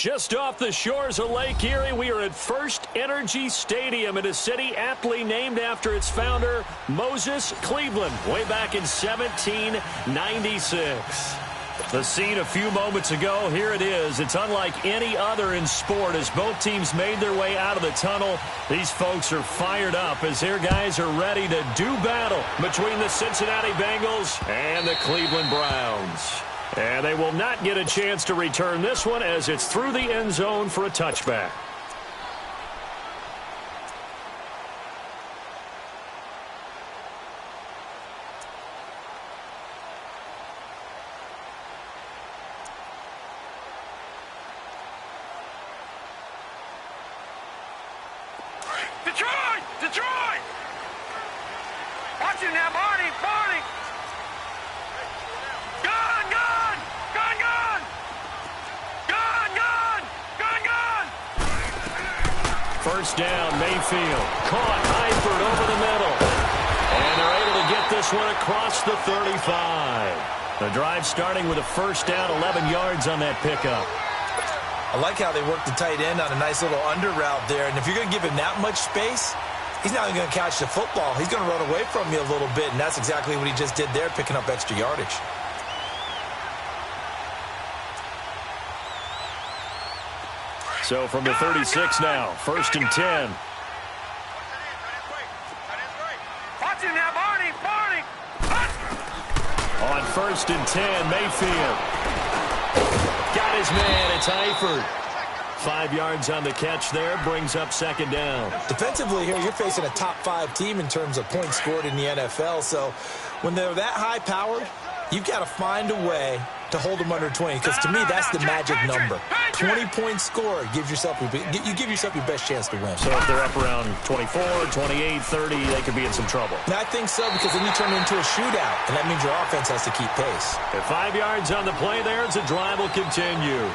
Just off the shores of Lake Erie, we are at First Energy Stadium in a city aptly named after its founder, Moses Cleveland, way back in 1796. The scene a few moments ago, here it is. It's unlike any other in sport as both teams made their way out of the tunnel. These folks are fired up as their guys are ready to do battle between the Cincinnati Bengals and the Cleveland Browns. And they will not get a chance to return this one as it's through the end zone for a touchback. Detroit! Detroit! Watch him now, Barney! Barney! Gun! Gun! Gun! Gun! Gun! Gun! Gun! Gun! First down, Mayfield. Caught, Eifert over the middle. And they're able to get this one across the 35. The drive starting with a first down, 11 yards on that pickup. I like how they work the tight end on a nice little under route there. And if you're going to give him that much space, he's not going to catch the football. He's going to run away from you a little bit, and that's exactly what he just did there, picking up extra yardage. So from the 36 now, first and 10. Watch him now, Barney! Barney! On first and 10, Mayfield. Got his man, it's Eifert. 5 yards on the catch there, brings up second down. Defensively here, you're facing a top-5 team in terms of points scored in the NFL. So when they're that high-powered, you've got to find a way to hold them under 20. Because to me, that's the magic number. 20 points scored, you give yourself your best chance to win. So if they're up around 24, 28, 30, they could be in some trouble. And I think so, because then you turn it into a shootout, and that means your offense has to keep pace. At 5 yards on the play there, as the drive will continue.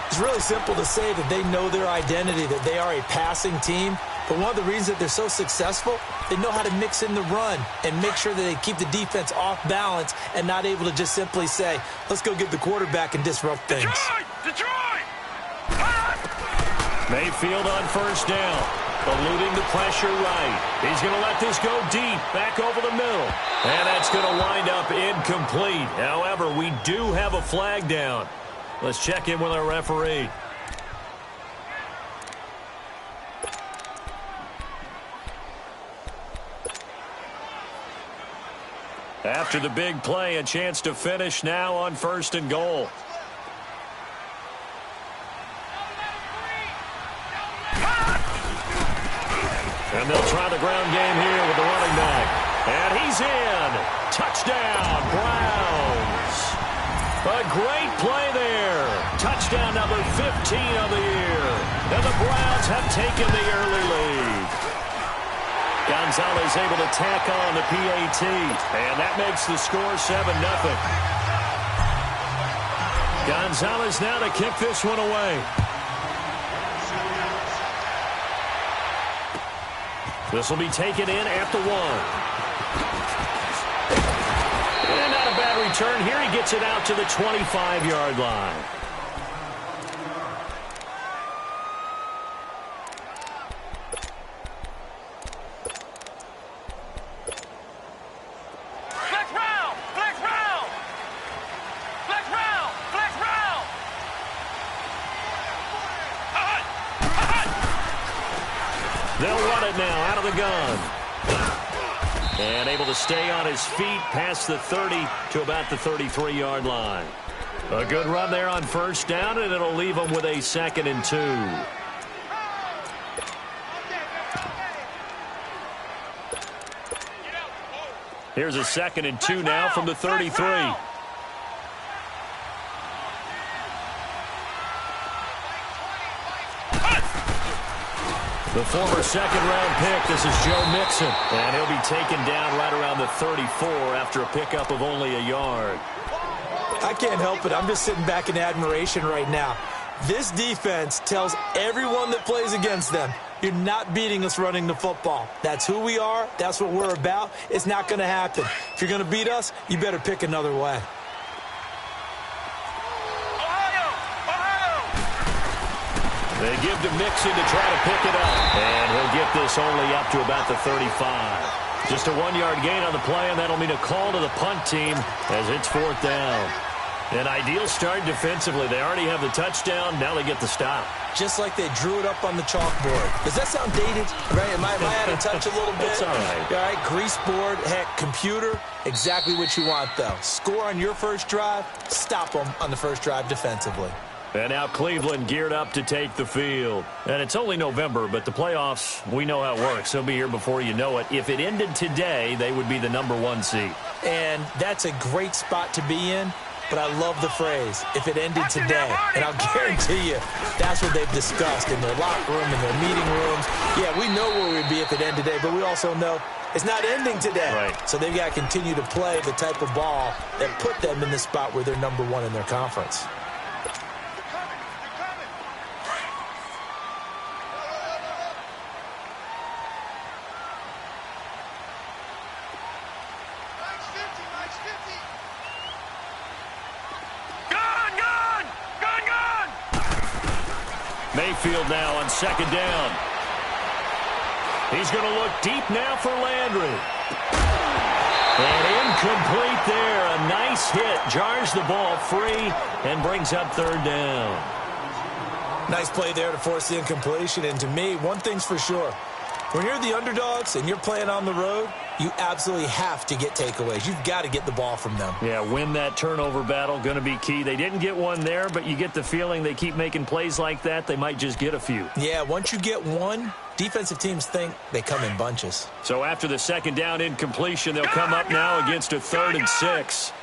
It's really simple to say that they know their identity, that they are a passing team. But one of the reasons that they're so successful, they know how to mix in the run and make sure that they keep the defense off balance and not able to just simply say, let's go get the quarterback and disrupt things. Detroit! Detroit! Mayfield on first down. Eluding the pressure right. He's going to let this go deep, back over the middle. And that's going to wind up incomplete. However, we do have a flag down. Let's check in with our referee. After the big play, a chance to finish now on first and goal. And they'll try the ground game here with the running back. And he's in. Touchdown, Browns. A great play there. Touchdown number 15 of the year. And the Browns have taken the early lead. Gonzalez able to tack on the PAT. And that makes the score 7-0. Gonzalez now to kick this one away. This will be taken in at the 1. And not a bad return here. He gets it out to the 25-yard line. Flex round! Flex round! Flex round! Flex round! They'll run it now out of the gun. And able to stay on his feet past the 30 to about the 33-yard line. A good run there on first down, and it'll leave them with a 2nd and 2. Here's a 2nd and 2 now from the 33. The former second-round pick, this is Joe Mixon. And he'll be taken down right around the 34 after a pickup of only a yard. I can't help it. I'm just sitting back in admiration right now. This defense tells everyone that plays against them, you're not beating us running the football. That's who we are. That's what we're about. It's not going to happen. If you're going to beat us, you better pick another way. They give to Mixon to try to pick it up. And he'll get this only up to about the 35. Just a 1-yard gain on the play, and that'll mean a call to the punt team as it's 4th down. An ideal start defensively. They already have the touchdown. Now they get the stop. Just like they drew it up on the chalkboard. Does that sound dated? Right? Am I out of touch a little bit? It's all right. All right, grease board, heck, computer, exactly what you want, though. Score on your first drive, stop them on the first drive defensively. And now Cleveland geared up to take the field. And it's only November, but the playoffs, we know how it works. They'll be here before you know it. If it ended today, they would be the #1 seed. And that's a great spot to be in. But I love the phrase, if it ended today. And I'll guarantee you, that's what they've discussed in their locker room, in their meeting rooms. Yeah, we know where we'd be if it ended today, but we also know it's not ending today. Right. So they've got to continue to play the type of ball that put them in the spot where they're #1 in their conference. Mayfield now on 2nd down. He's going to look deep now for Landry. And incomplete there. A nice hit. Jars the ball free and brings up 3rd down. Nice play there to force the incompletion. And to me, one thing's for sure. When you're the underdogs and you're playing on the road, you absolutely have to get takeaways. You've got to get the ball from them. Yeah, win that turnover battle, going to be key. They didn't get one there, but you get the feeling they keep making plays like that, they might just get a few. Yeah, once you get one, defensive teams think they come in bunches. So after the 2nd down incompletion, they'll come up now against a 3rd and 6.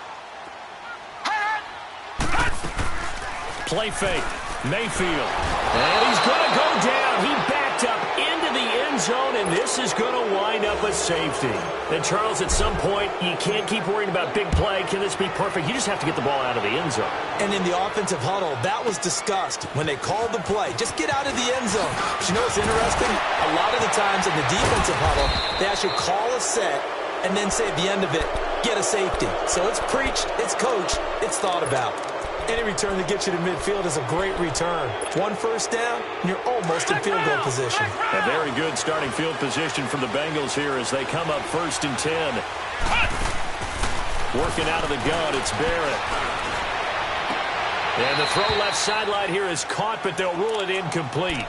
Play fake. Mayfield. And he's going to go down. He backed up into the end zone, and this is going to wind up a safety. And, Charles, at some point, you can't keep worrying about big play. Can this be perfect? You just have to get the ball out of the end zone. And in the offensive huddle, that was discussed when they called the play. Just get out of the end zone. But you know what's interesting? A lot of the times in the defensive huddle, they actually call a set and then say at the end of it, get a safety. So it's preached, it's coached, it's thought about. Any return that gets you to midfield is a great return. 1 first down, and you're almost in field goal position. A very good starting field position for the Bengals here as they come up 1st and 10. Working out of the gun, it's Barrett. And the throw left sideline here is caught, but they'll rule it incomplete.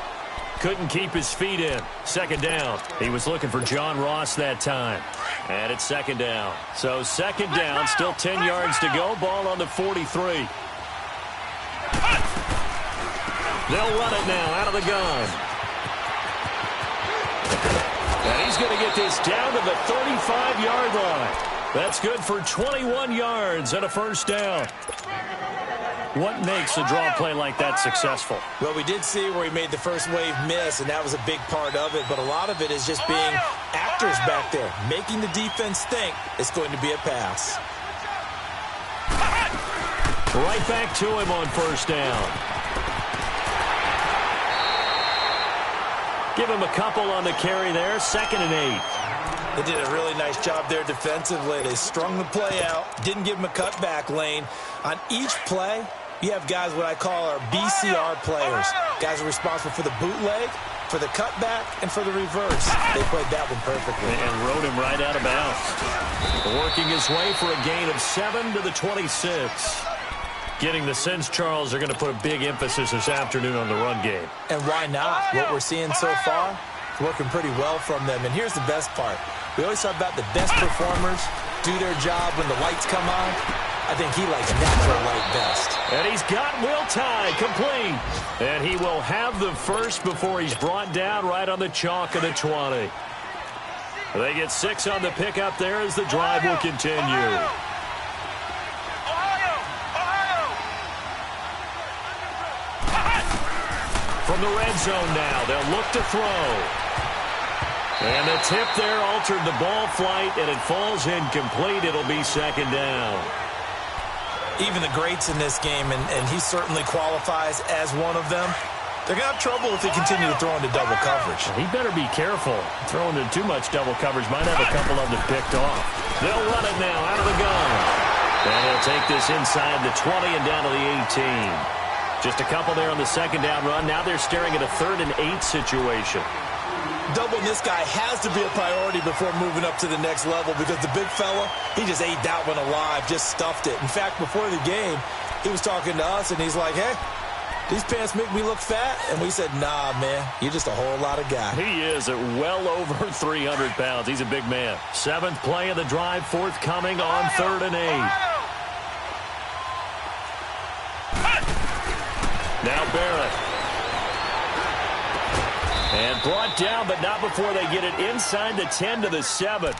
Couldn't keep his feet in. 2nd down. He was looking for John Ross that time. And it's 2nd down. So 2nd down, still 10 yards to go. Ball on the 43. They'll run it now out of the gun. And he's going to get this down to the 35-yard line. That's good for 21 yards and a 1st down. What makes a draw play like that successful? Well, we did see where he made the first wave miss, and that was a big part of it. But a lot of it is just being actors back there, making the defense think it's going to be a pass. Right back to him on 1st down. Give him a couple on the carry there. 2nd and 8. They did a really nice job there defensively. They strung the play out, didn't give him a cutback lane. On each play, you have guys what I call our BCR players. Guys are responsible for the bootleg, for the cutback, and for the reverse. They played that one perfectly. And rode him right out of bounds. Working his way for a gain of 7 to the 26. Getting the sense, Charles, they're going to put a big emphasis this afternoon on the run game. And why not? What we're seeing so far, working pretty well from them. And here's the best part. We always talk about the best performers do their job when the lights come on. I think he likes a natural light best. And he's got Will Tye complete. And he will have the first before he's brought down right on the chalk of the 20. They get 6 on the pickup there as the drive will continue. From the red zone now, they'll look to throw. And the tip there altered the ball flight, and it falls incomplete. It'll be 2nd down. Even the greats in this game, and he certainly qualifies as one of them, they're going to have trouble if they continue to throw into double coverage. He better be careful. Throwing into too much double coverage might have a couple of them picked off. They'll run it now out of the gun. And he'll take this inside the 20 and down to the 18. Just a couple there on the second down run. Now they're staring at a 3rd and 8 situation. Doubling this guy has to be a priority before moving up to the next level because the big fella, he just ate that one alive, just stuffed it. In fact, before the game, he was talking to us, and he's like, hey, these pants make me look fat. And we said, nah, man, you're just a whole lot of guy. He is at well over 300 pounds. He's a big man. 7th play of the drive, forthcoming on 3rd and 8. Now Barrett. And brought down, but not before they get it inside the 10 to the 7.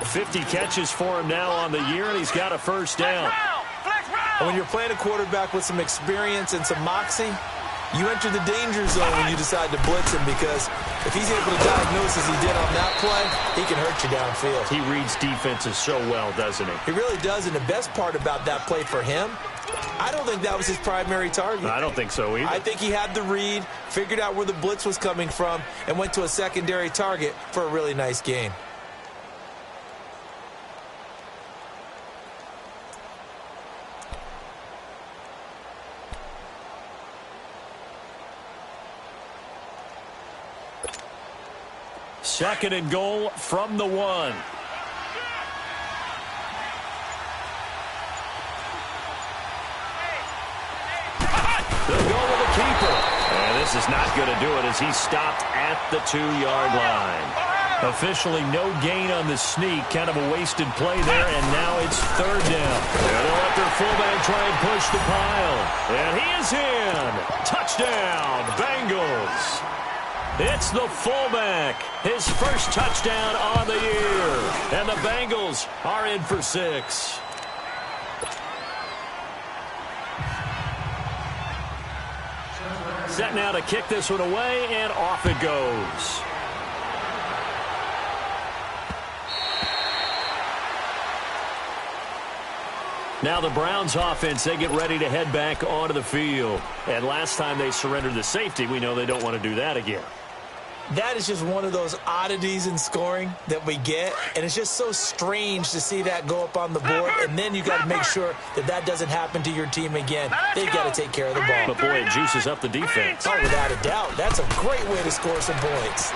50 catches for him now on the year, and he's got a first down. And when you're playing a quarterback with some experience and some moxie, you enter the danger zone when you decide to blitz him because if he's able to diagnose as he did on that play, he can hurt you downfield. He reads defenses so well, doesn't he? He really does, and the best part about that play for him, I don't think that was his primary target. I don't think so either. I think he had the read, figured out where the blitz was coming from, and went to a secondary target for a really nice gain. Second and goal from the 1. They'll go with the keeper. And this is not going to do it as he's stopped at the 2-yard line. Officially no gain on the sneak. Kind of a wasted play there, and now it's 3rd down. And they'll let their fullback try and push the pile. And he is in. Touchdown, Bengals. It's the fullback. His first touchdown on the year. And the Bengals are in for 6. Set now to kick this one away, and off it goes. Now the Browns offense, they get ready to head back onto the field. And last time they surrendered the safety, we know they don't want to do that again. That is just one of those oddities in scoring that we get, and it's just so strange to see that go up on the board, and then you got to make sure that that doesn't happen to your team again. They've got to take care of the ball. But, boy, it juices up the defense. Oh, without a doubt. That's a great way to score some points.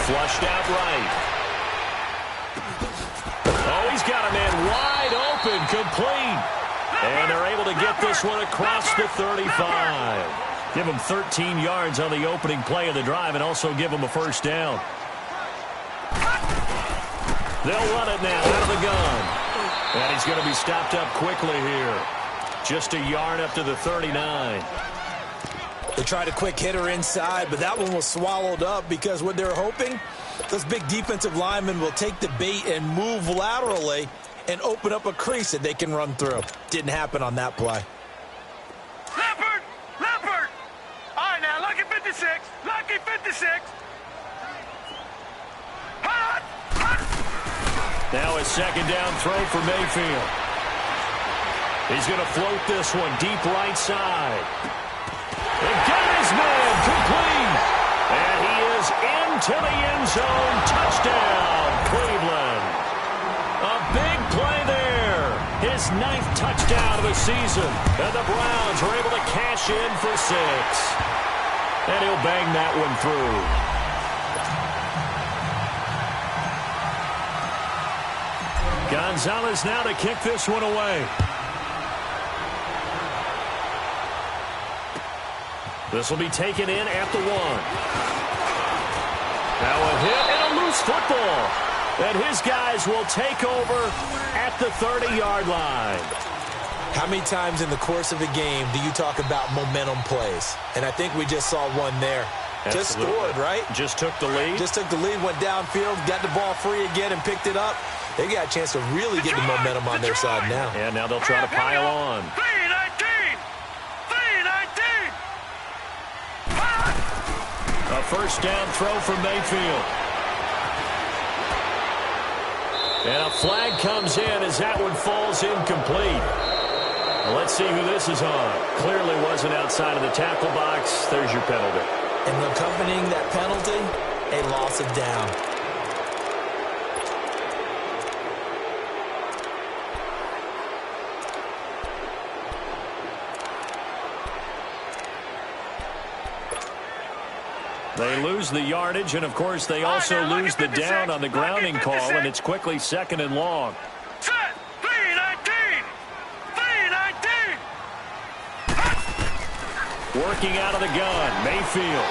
Flushed out right. Oh, he's got a man wide open, complete. And they're able to get this one across the 35. Give him 13 yards on the opening play of the drive and also give him a first down. They'll run it now out of the gun. And he's going to be stopped up quickly here. Just a yard up to the 39. They tried a quick hitter inside, but that one was swallowed up because what they're hoping, those big defensive linemen will take the bait and move laterally and open up a crease that they can run through. Didn't happen on that play. Lucky 56. Now a second down throw for Mayfield. He's going to float this one deep right side. And got his man complete. And he is into the end zone. Touchdown, Cleveland. A big play there. His 9th touchdown of the season. And the Browns are able to cash in for 6. And he'll bang that one through. Gonzalez now to kick this one away. This will be taken in at the 1. Now a hit and a loose football. And his guys will take over at the 30-yard line. How many times in the course of a game do you talk about momentum plays? And I think we just saw one there. Absolutely. Just scored, right? Just took the lead. Just took the lead, went downfield, got the ball free again and picked it up. They got a chance to really get the momentum on their side now. And now they'll try to pile on. 3-19. A first down throw from Mayfield. And a flag comes in as that one falls incomplete. Well, let's see who this is on. Clearly wasn't outside of the tackle box. There's your penalty. And accompanying that penalty, a loss of down. They lose the yardage, and, of course, they also lose the down on the grounding call, and it's quickly 2nd and long. Set. 3-19. 3-19. Working out of the gun, Mayfield.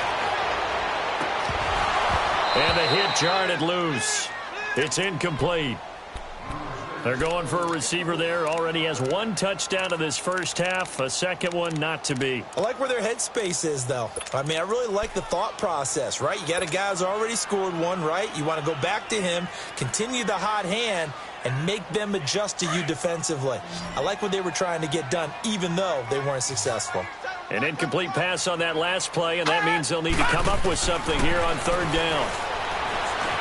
And the hit jarred it loose. It's incomplete. They're going for a receiver there. Already has 1 touchdown in this first half. A second one not to be. I like where their headspace is, though. I mean, I really like the thought process, right? You got a guy who's already scored one, right? You want to go back to him, continue the hot hand, and make them adjust to you defensively. I like what they were trying to get done, even though they weren't successful. An incomplete pass on that last play, and that means they'll need to come up with something here on 3rd down.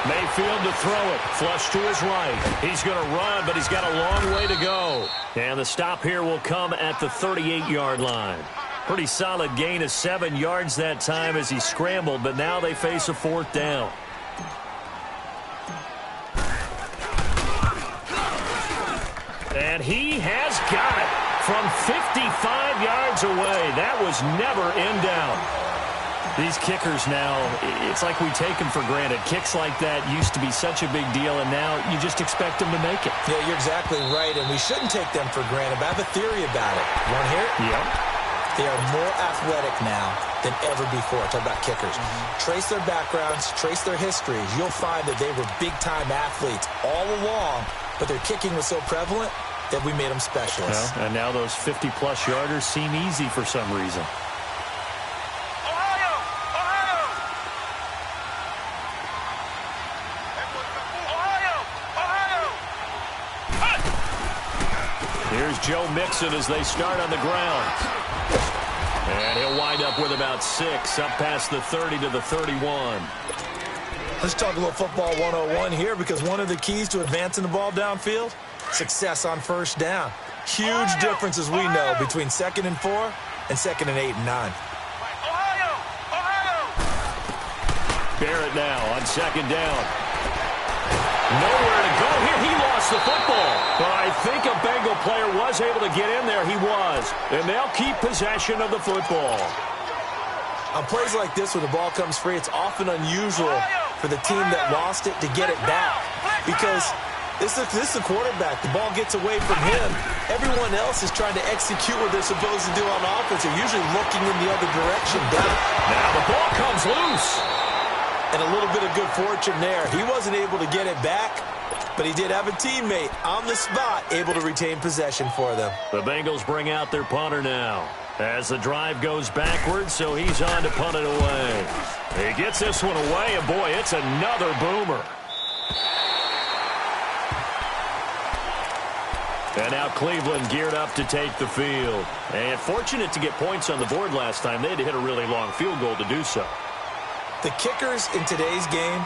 Mayfield to throw it. Flush to his right. He's going to run, but he's got a long way to go. And the stop here will come at the 38-yard line. Pretty solid gain of 7 yards that time as he scrambled, but now they face a 4th down. And he has got it from 55 yards away. That was never in down. These kickers now, it's like we take them for granted. Kicks like that used to be such a big deal, and now you just expect them to make it. Yeah, you're exactly right, and we shouldn't take them for granted, but I have a theory about it. You want to hear it? Yep. They are more athletic now than ever before. Talk about kickers. Trace their backgrounds, trace their histories. You'll find that they were big-time athletes all along, but their kicking was so prevalent that we made them specialists. Yeah, and now those 50-plus yarders seem easy for some reason. Here's Joe Mixon as they start on the ground. And he'll wind up with about 6, up past the 30 to the 31. Let's talk a little football 101 here, because one of the keys to advancing the ball downfield, success on 1st down. Huge difference, as we know, between 2nd and 4 and 2nd and 8 and 9. Barrett now on 2nd down. Nowhere to go here. He lost the football. But I think a Bengal player was able to get in there. He was. And they'll keep possession of the football. On plays like this where the ball comes free, it's often unusual for the team that lost it to get it back. Because this is the quarterback. The ball gets away from him. Everyone else is trying to execute what they're supposed to do on offense. They're usually looking in the other direction. Now the ball comes loose. And a little bit of good fortune there. He wasn't able to get it back, but he did have a teammate on the spot able to retain possession for them. The Bengals bring out their punter now as the drive goes backwards, so he's on to punt it away. He gets this one away, and boy, it's another boomer. And now Cleveland geared up to take the field. And fortunate to get points on the board last time. They had to hit a really long field goal to do so. The kickers in today's game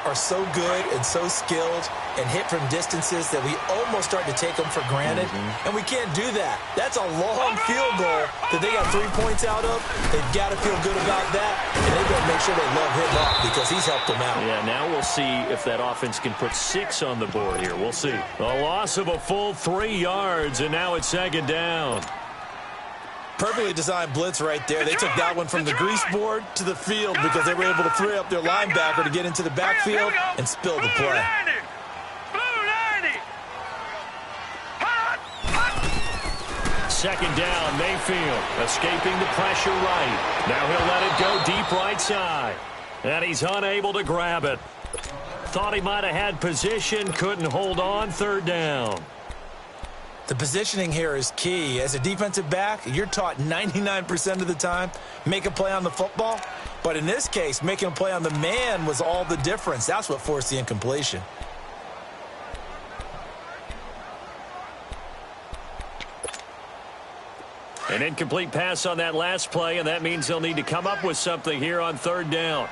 are so good and so skilled and hit from distances that we almost start to take them for granted. And we can't do that. That's a long field goal that they got 3 points out of. They've got to feel good about that, and they better make sure they love him up because he's helped them out. Yeah, now we'll see if that offense can put 6 on the board here. We'll see. A loss of a full 3 yards, and now it's 2nd down. Perfectly designed blitz right there. They took that one from the grease board to the field because they were able to free up their linebacker to get into the backfield and spill the play. Second down, Mayfield escaping the pressure right. Now he'll let it go deep right side. And he's unable to grab it. Thought he might have had position, couldn't hold on. 3rd down. The positioning here is key. As a defensive back, you're taught 99% of the time, make a play on the football. But in this case, making a play on the man was all the difference. That's what forced the incompletion. An incomplete pass on that last play, and that means they'll need to come up with something here on 3rd down.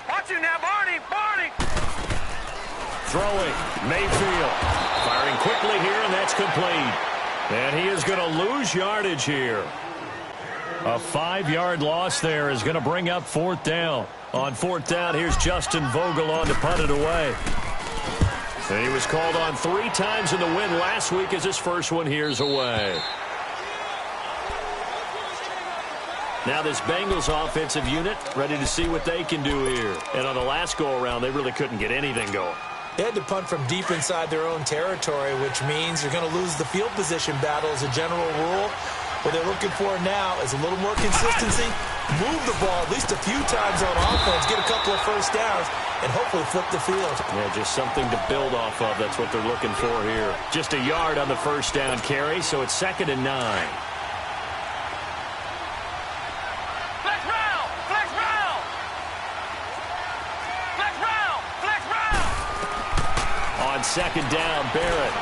Watch you now, Barney! Barney! Throwing, Mayfield. Firing quickly here, and that's complete. And he is going to lose yardage here. A 5-yard loss there is going to bring up 4th down. On 4th down, here's Justin Vogel on to punt it away. And he was called on 3 times in the win last week as his first one here's away. Now this Bengals offensive unit ready to see what they can do here. And on the last go-around, they really couldn't get anything going. They had to punt from deep inside their own territory, which means you're going to lose the field position battle as a general rule. What they're looking for now is a little more consistency, move the ball at least a few times on offense, get a couple of first downs, and hopefully flip the field. Yeah, just something to build off of. That's what they're looking for here. Just a yard on the first down carry, so it's 2nd and 9. Flex round! Flex round! Flex round! Flex round! On 2nd down, Barrett.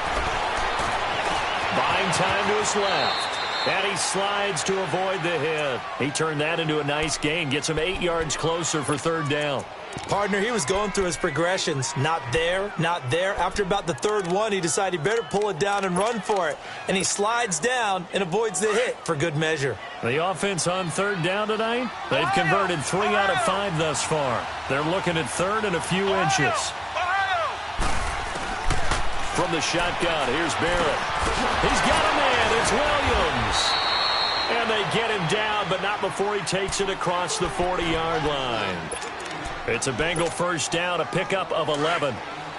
Buying time to his left. And he slides to avoid the hit. He turned that into a nice gain. Gets him 8 yards closer for 3rd down. Partner, he was going through his progressions. Not there, not there. After about the 3rd one, he decided he better pull it down and run for it. And he slides down and avoids the hit for good measure. The offense on 3rd down tonight, they've converted 3 out of 5 thus far. They're looking at 3rd and a few inches. From the shotgun, here's Barrett. He's got a man. It's Williams. And they get him down, but not before he takes it across the 40-yard line. It's a Bengal first down, a pickup of 11.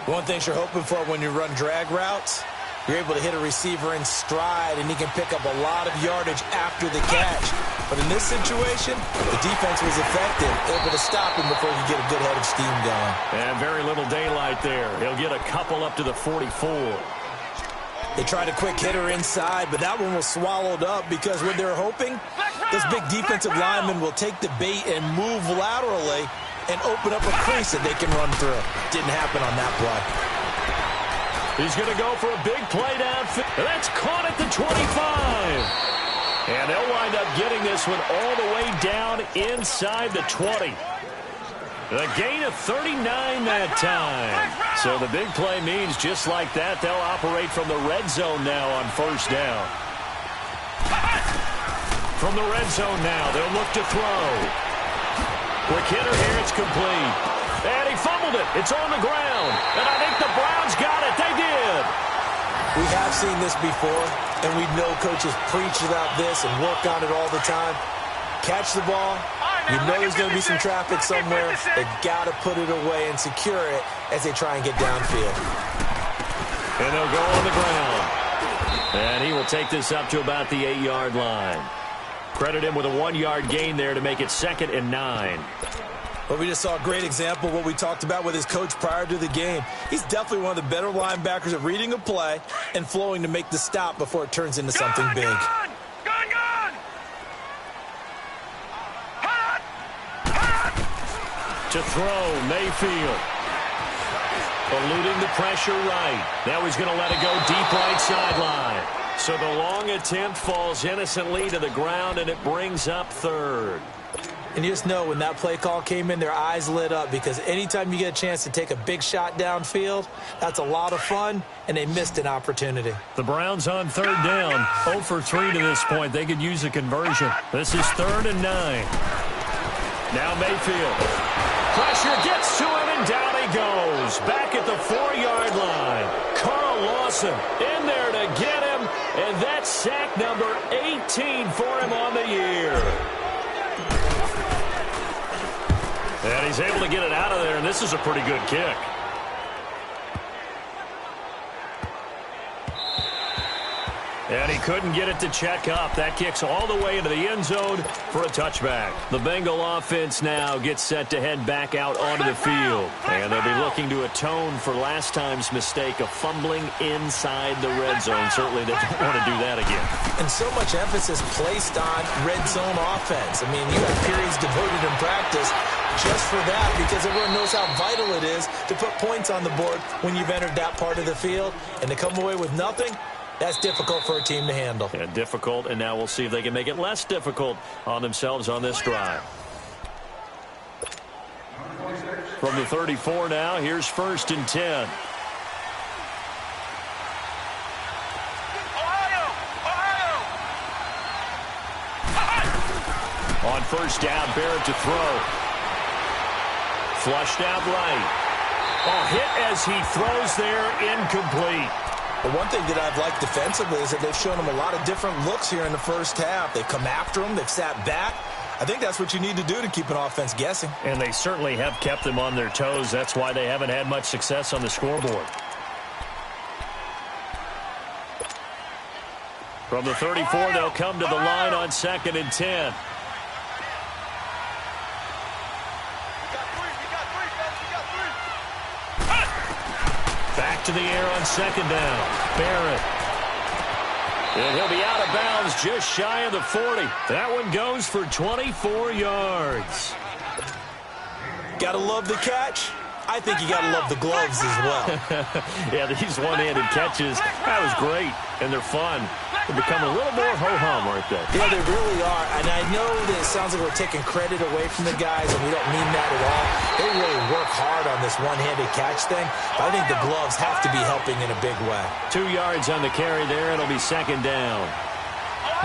One thing you're hoping for when you run drag routes, you're able to hit a receiver in stride, and he can pick up a lot of yardage after the catch. But in this situation, the defense was effective, able to stop him before he get a good head of steam going. And very little daylight there. He'll get a couple up to the 44. They tried a quick hitter inside, but that one was swallowed up because what they're hoping, this big defensive lineman will take the bait and move laterally and open up a crease that they can run through. Didn't happen on that play. He's going to go for a big play downfield. That's caught at the 25. And they'll wind up getting this one all the way down inside the 20. A gain of 39 that time. So the big play means just like that, they'll operate from the red zone now on first down. From the red zone now, they'll look to throw. Quick hitter here, it's complete. And he fumbled it. It's on the ground. And I think the Browns got it. They did. We have seen this before, and we know coaches preach about this and work on it all the time. Catch the ball. You know there's going to be some traffic somewhere. They got to put it away and secure it as they try and get downfield. And they'll go on the ground. And he will take this up to about the 8-yard line. Credit him with a 1-yard gain there to make it 2nd and 9. Well, we just saw a great example of what we talked about with his coach prior to the game. He's definitely one of the better linebackers at reading a play and flowing to make the stop before it turns into something big. Gun! To throw, Mayfield. Eluding the pressure right. Now he's going to let it go deep right sideline. So the long attempt falls innocently to the ground, and it brings up 3rd. And you just know when that play call came in, their eyes lit up because anytime you get a chance to take a big shot downfield, that's a lot of fun, and they missed an opportunity. The Browns on 3rd down, 0 for 3 to this point. They could use a conversion. This is 3rd and 9. Now Mayfield. Pressure gets to him, and down he goes. Back at the 4-yard line. Carl Lawson in there to get him, and that's sack number 18 for him on the year. And he's able to get it out of there, and this is a pretty good kick. And he couldn't get it to check up. That kicks all the way into the end zone for a touchback. The Bengal offense now gets set to head back out onto the field. And they'll be looking to atone for last time's mistake of fumbling inside the red zone. Certainly they don't want to do that again. And so much emphasis placed on red zone offense. I mean, you have periods devoted in practice just for that because everyone knows how vital it is to put points on the board when you've entered that part of the field. And to come away with nothing, that's difficult for a team to handle. Yeah, difficult, and now we'll see if they can make it less difficult on themselves on this drive. From the 34 now, here's 1st and 10. On first down, Barrett to throw. Flushed out right. Oh, hit as he throws there, incomplete. But one thing that I've liked defensively is that they've shown him a lot of different looks here in the first half. They've come after him. They've sat back. I think that's what you need to do to keep an offense guessing. And they certainly have kept them on their toes. That's why they haven't had much success on the scoreboard. From the 34, they'll come to the line on 2nd and 10. Back to the air on 2nd down. Barrett. And he'll be out of bounds just shy of the 40. That one goes for 24 yards. Gotta love the catch. I think you gotta love the gloves as well. Yeah, these one-handed catches, that was great, and they're fun. They become a little more ho-hum, aren't they? Yeah, they really are. And I know that it sounds like we're taking credit away from the guys, and we don't mean that at all. They really work hard on this one-handed catch thing. But I think the gloves have to be helping in a big way. 2 yards on the carry there. It'll be 2nd down.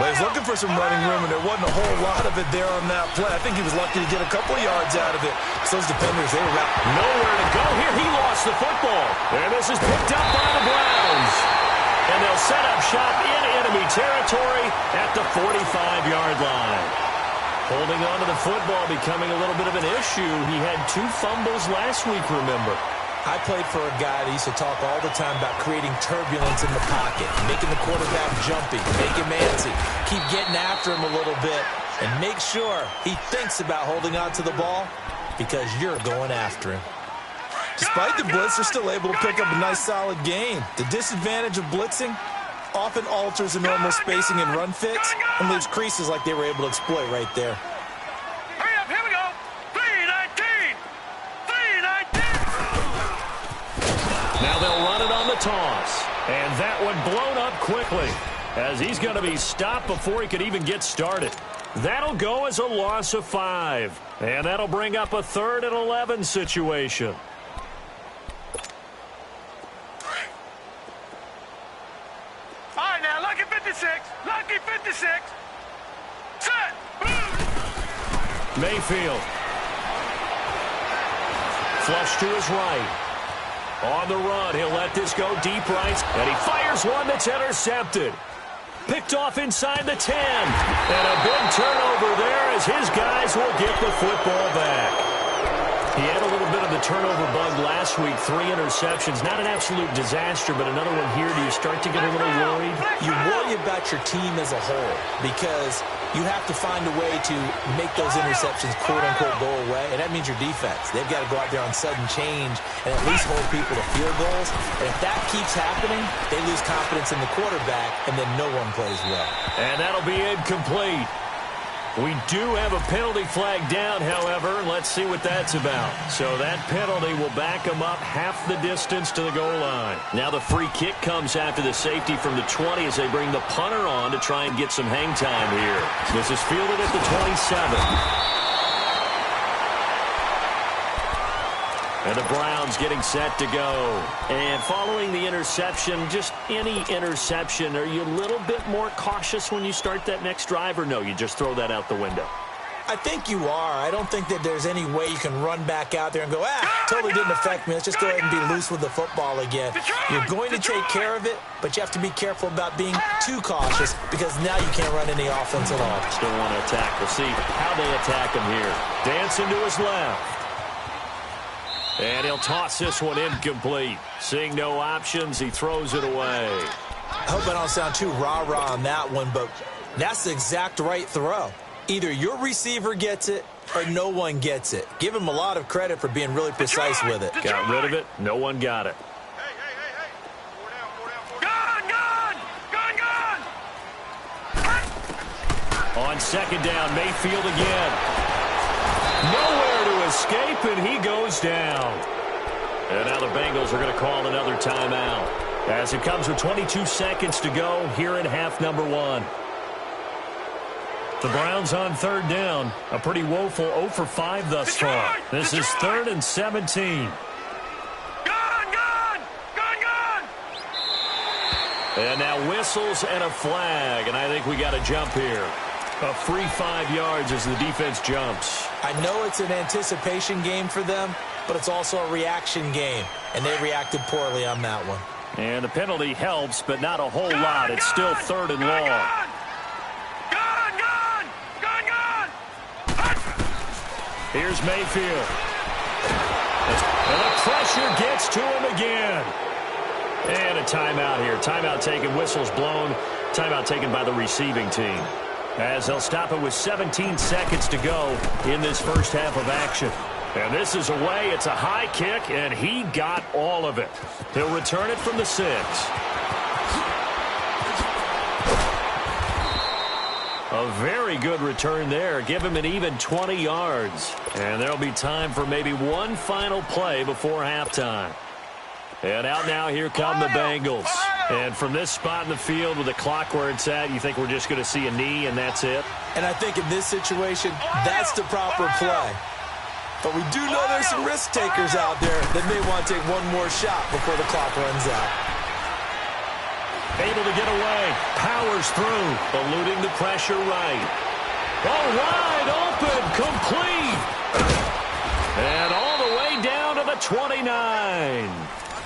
Well, he's looking for some running room, and there wasn't a whole lot of it there on that play. I think he was lucky to get a couple yards out of it. So those defenders, they were out. Nowhere to go here. He lost the football. And this is picked up by the Browns. And they'll set up shop in enemy territory at the 45-yard line. Holding on to the football becoming a little bit of an issue. He had 2 fumbles last week, remember. I played for a guy that used to talk all the time about creating turbulence in the pocket, making the quarterback jumpy, make him antsy, keep getting after him a little bit, and make sure he thinks about holding on to the ball because you're going after him. Despite the blitz, they're still able to pick up a nice, solid gain. The disadvantage of blitzing often alters the normal spacing and run fits and leaves creases like they were able to exploit right there. Hurry up, here we go. 3-19. 3-19. Now they'll run it on the toss. And that one blown up quickly as he's going to be stopped before he could even get started. That'll go as a loss of 5. And that'll bring up a 3rd and 11 situation. All right, now, lucky 56. Lucky 56. Set. Mayfield. Flush to his right. On the run, he'll let this go deep right. And he fires one that's intercepted. Picked off inside the 10. And a big turnover there as his guys will get the football back. He had a little bit of the turnover bug last week. 3 interceptions. Not an absolute disaster, but another one here. Do you start to get a little worried? You worry about your team as a whole because you have to find a way to make those interceptions, quote-unquote, go away, and that means your defense. They've got to go out there on sudden change and at least hold people to field goals. And if that keeps happening, they lose confidence in the quarterback, and then no one plays well. And that'll be incomplete. We do have a penalty flag down, however. Let's see what that's about. So that penalty will back them up half the distance to the goal line. Now the free kick comes after the safety from the 20 as they bring the punter on to try and get some hang time here. This is fielded at the 27. And the Browns getting set to go. And following the interception, just any interception, are you a little bit more cautious when you start that next drive, or no, you just throw that out the window? I think you are. I don't think that there's any way you can run back out there and go, totally didn't affect me. Let's just go ahead and be loose with the football again. You're going to take care of it, but you have to be careful about being too cautious because now you can't run any offense at all. Still want to attack. We'll see how they attack him here. Dancing to his left. And he'll toss this one incomplete. Seeing no options, he throws it away. I hope I don't sound too rah-rah on that one, but that's the exact right throw. Either your receiver gets it or no one gets it. Give him a lot of credit for being really precise with it. Got rid of it. No one got it. On 2nd down, Mayfield again. Nowhere to escape, and he goes down. And now the Bengals are going to call another timeout as it comes with 22 seconds to go here in half number 1. The Browns on 3rd down. A pretty woeful 0 for 5 thus far. This is 3rd and 17. And now whistles and a flag, and I think we got a jump here. A free 5 yards as the defense jumps. I know it's an anticipation game for them, but it's also a reaction game, and they reacted poorly on that one. And the penalty helps, but not a whole lot. It's still 3rd and long. Here's Mayfield. And the pressure gets to him again. And a timeout here. Timeout taken, whistles blown. Timeout taken by the receiving team. As they'll stop it with 17 seconds to go in this first half of action. And this is away. It's a high kick, and he got all of it. He'll return it from the 6. A very good return there. Give him an even 20 yards. And there'll be time for maybe one final play before halftime. And out now, here come the Bengals. And from this spot in the field with the clock where it's at, you think we're just going to see a knee and that's it? And I think in this situation, that's the proper play. But we do know there's some risk takers out there that may want to take one more shot before the clock runs out. Able to get away. Powers through. Eluding the pressure right. Oh, wide open. Complete. And all the way down to the 29.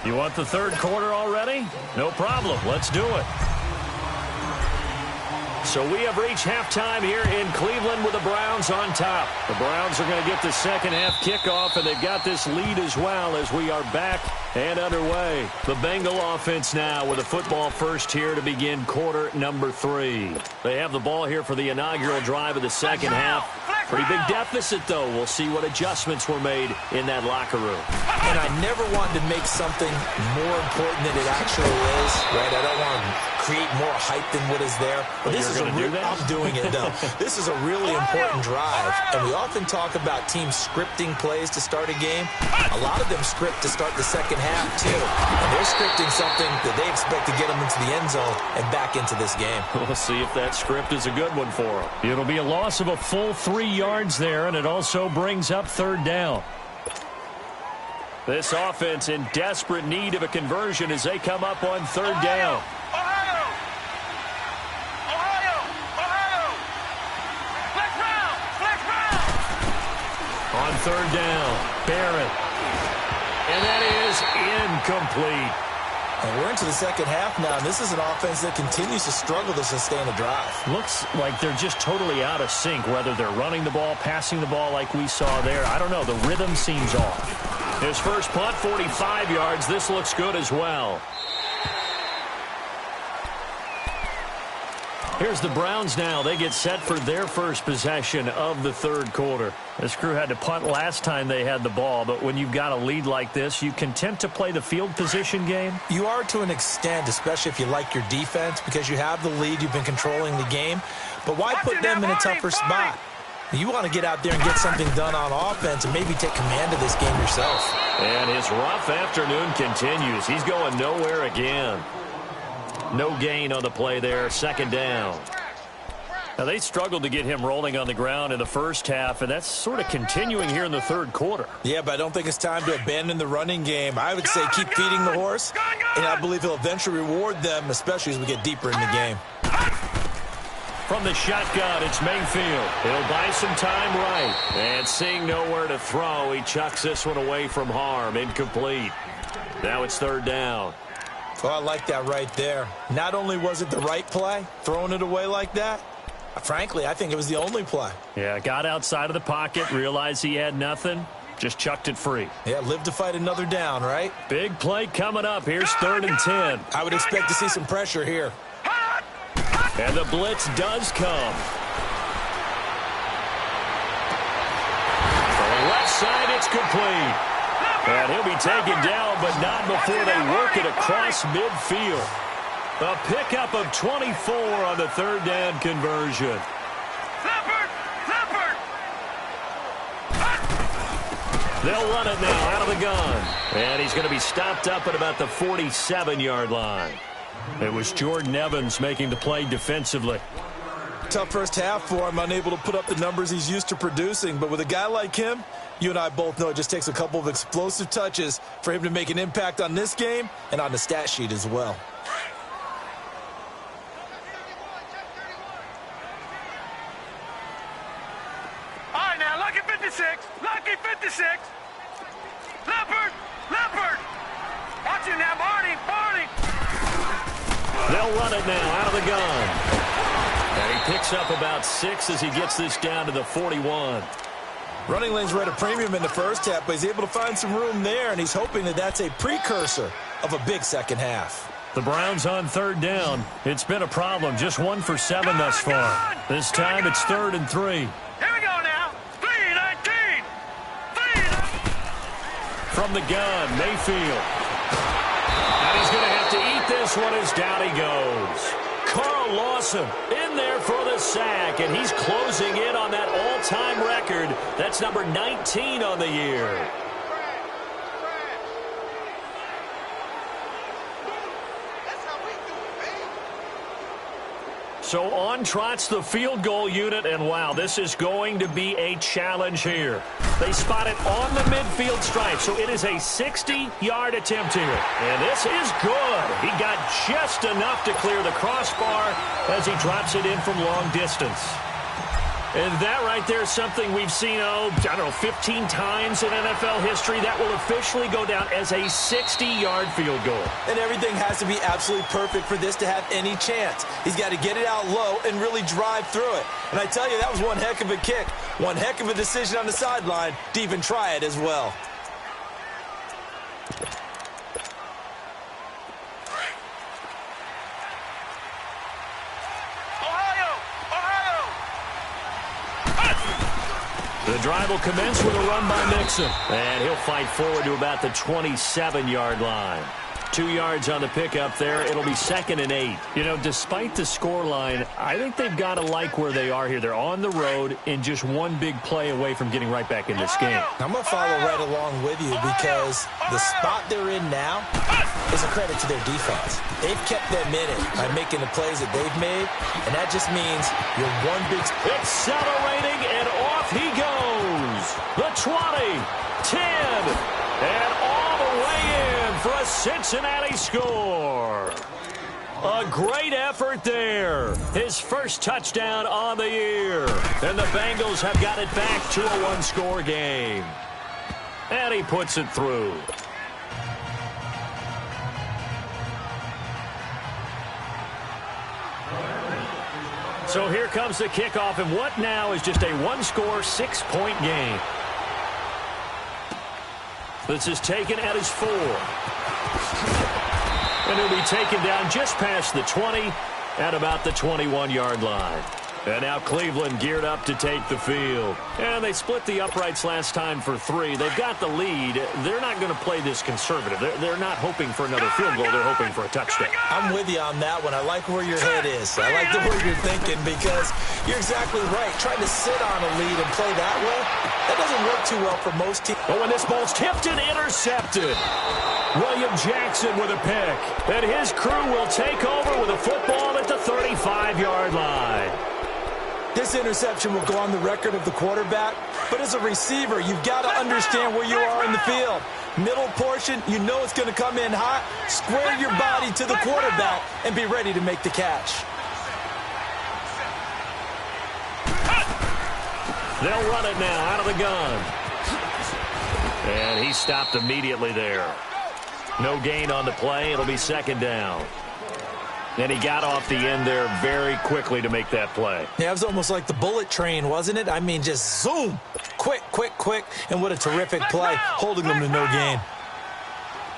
You want the third quarter already? No problem. Let's do it. So we have reached halftime here in Cleveland with the Browns on top. The Browns are going to get the second half kickoff, and they've got this lead as well as we are back and underway. The Bengal offense now with a football first here to begin quarter number 3. They have the ball here for the inaugural drive of the second half. Pretty big deficit, though. We'll see what adjustments were made in that locker room. And I never wanted to make something more important than it actually is, right? I don't want to create more hype than what is there. But this is I'm doing it, though. This is a really important drive. And we often talk about teams scripting plays to start a game. A lot of them script to start the second half, too. And they're scripting something that they expect to get them into the end zone and back into this game. We'll see if that script is a good one for them. It'll be a loss of a full 3 yards there, and it also brings up third down. This offense in desperate need of a conversion as they come up on third down. On third down, Barrett. And that is incomplete. And we're into the second half now, and this is an offense that continues to struggle to sustain a drive. Looks like they're just totally out of sync, whether they're running the ball, passing the ball like we saw there. I don't know. The rhythm seems off. His first punt, 45 yards. This looks good as well. Here's the Browns now. They get set for their first possession of the third quarter. This crew had to punt last time they had the ball, but when you've got a lead like this, you content to play the field position game? You are to an extent, especially if you like your defense, because you have the lead, you've been controlling the game. But why put them in a tougher spot? You want to get out there and get something done on offense and maybe take command of this game yourself. And his rough afternoon continues. He's going nowhere again. No gain on the play there, second down. Now, they struggled to get him rolling on the ground in the first half, and that's sort of continuing here in the third quarter. Yeah, but I don't think it's time to abandon the running game. I would say keep feeding the horse, and I believe he'll eventually reward them, especially as we get deeper in the game. From the shotgun, it's Mayfield. He'll buy some time right. And seeing nowhere to throw, he chucks this one away from harm. Incomplete. Now it's third down. Oh, I like that right there. Not only was it the right play, throwing it away like that, frankly, I think it was the only play. Yeah, got outside of the pocket, realized he had nothing, just chucked it free. Yeah, live to fight another down, right? Big play coming up. Here's third and 10. I would expect to see some pressure here. And the blitz does come. For the left side, it's complete. And he'll be taken down, but not before they work it across midfield. A pickup of 24 on the third down conversion. They'll run it now out of the gun. And he's going to be stopped up at about the 47-yard line. It was Jordan Evans making the play defensively. Tough first half for him, unable to put up the numbers he's used to producing. But with a guy like him, you and I both know it just takes a couple of explosive touches for him to make an impact on this game and on the stat sheet as well. All right, now, lucky 56. Lucky 56. Leopard. Leopard. Watch it now, Barney. Barney. They'll run it now out of the gun. And he picks up about 6 as he gets this down to the 41. Running lanes were at a premium in the first half, but he's able to find some room there, and he's hoping that that's a precursor of a big second half. The Browns on third down. It's been a problem. Just 1 for 7 thus far. This time it's 3rd and 3. Here we go now. 3-19. From the gun, Mayfield. And he's going to have to eat this one as down he goes. Carl Lawson in there for the sack, and he's closing in on that all-time record. That's number 19 on the year. So on trots the field goal unit, and wow, this is going to be a challenge here. They spot it on the midfield stripe, so it is a 60-yard attempt here. And this is good. He got just enough to clear the crossbar as he drops it in from long distance. And that right there is something we've seen, 15 times in NFL history. That will officially go down as a 60-yard field goal. And everything has to be absolutely perfect for this to have any chance. He's got to get it out low and really drive through it. And I tell you, that was one heck of a kick. One heck of a decision on the sideline to even try it as well. The drive will commence with a run by Mixon. And he'll fight forward to about the 27-yard line. 2 yards on the pickup there. It'll be 2nd and 8. You know, despite the scoreline, I think they've got to like where they are here. They're on the road and just one big play away from getting right back in this game. I'm going to follow right along with you because the spot they're in now is a credit to their defense. They've kept them in it by making the plays that they've made, and that just means you're one big... Accelerating, and off he goes. The 20, 10, and all the way in for a Cincinnati score. A great effort there. His first touchdown on the year. And the Bengals have got it back to a one-score game. And he puts it through. So here comes the kickoff, and what now is just a one-score, 6-point game. This is taken at his 4. And he'll be taken down just past the 20 at about the 21-yard line. And now Cleveland geared up to take the field. And they split the uprights last time for 3. They've got the lead. They're not going to play this conservative. They're not hoping for another field goal. They're hoping for a touchdown. I'm with you on that one. I like where your head is. I like the way you're thinking because you're exactly right. Trying to sit on a lead and play that way, that doesn't work too well for most teams. But when this ball's tipped and intercepted, William Jackson with a pick. And his crew will take over with a football at the 35-yard line. This interception will go on the record of the quarterback, but as a receiver, you've got to understand where you are in the field. Middle portion, you know it's going to come in hot. Square your body to the quarterback and be ready to make the catch. They'll run it now out of the gun. And he stopped immediately there. No gain on the play. It'll be 2nd down. And he got off the end there very quickly to make that play. Yeah, it was almost like the bullet train, wasn't it? I mean, just zoom. Quick, quick, quick. And what a terrific play, holding them to no gain.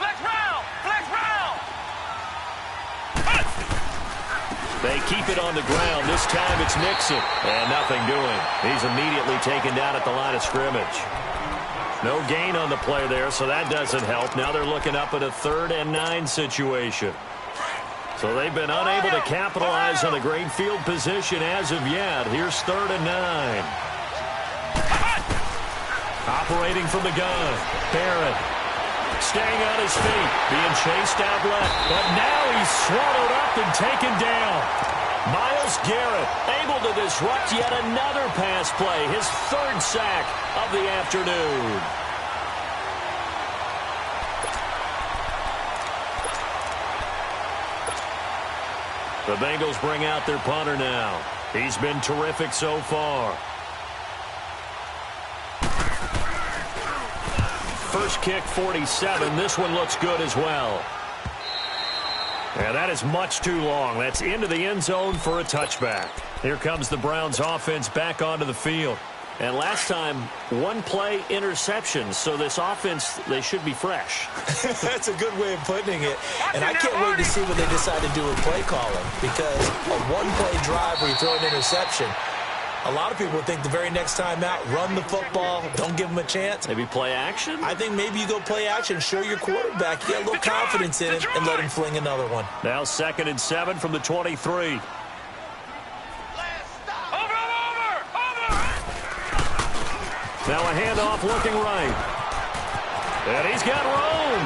Flex round! Flex round! They keep it on the ground. This time it's Mixon. And nothing doing. He's immediately taken down at the line of scrimmage. No gain on the play there, so that doesn't help. Now they're looking up at a 3rd and 9 situation. So they've been unable to capitalize on the great field position as of yet. Here's 3rd and 9. Operating from the gun. Barrett staying on his feet. Being chased out left. But now he's swallowed up and taken down. Myles Garrett able to disrupt yet another pass play. His 3rd sack of the afternoon. The Bengals bring out their punter now. He's been terrific so far. First kick, 47. This one looks good as well. And that is much too long. That's into the end zone for a touchback. Here comes the Browns offense back onto the field. And last time, one play interception. So this offense, they should be fresh. That's a good way of putting it. And I can't wait to see what they decide to do with play calling, because a one-play drive where you throw an interception, a lot of people think the very next time out, run the football, don't give them a chance. Maybe play action? I think maybe you go play action, show your quarterback, you get a little confidence in him, and let him fling another one. Now 2nd and 7 from the 23. Now a handoff looking right. And he's got room.